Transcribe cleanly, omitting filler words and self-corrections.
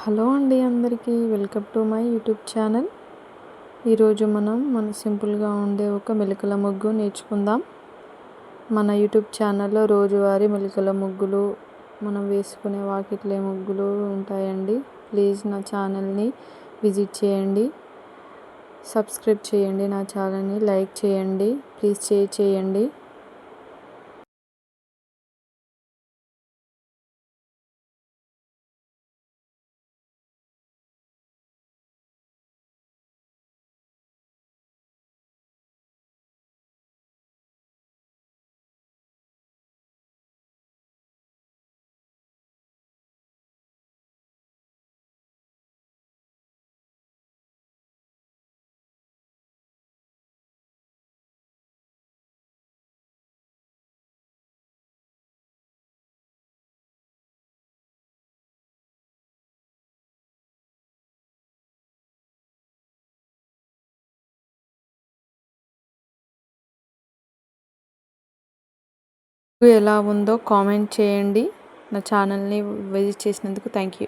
Hello అండి అందరికీ welcome to my YouTube channel. ఈరోజు మన సింపుల్గా ఉండే ఒక మెలికల ముగ్గు నేర్చుకుందాం. మన యూట్యూబ్ ఛానల్లో రోజువారీ మెలికల ముగ్గులు, మనం వేసుకునే వాకిట్లే ముగ్గులు ఉంటాయండి. ప్లీజ్ నా ఛానల్ని విజిట్ చేయండి, సబ్స్క్రైబ్ చేయండి, నా ఛానల్ని లైక్ చేయండి, ప్లీజ్ షేర్ చేయండి. ఎలా ఉందో కామెంట్ చేయండి. నా ఛానల్ని విజిట్ చేసినందుకు థ్యాంక్ యూ.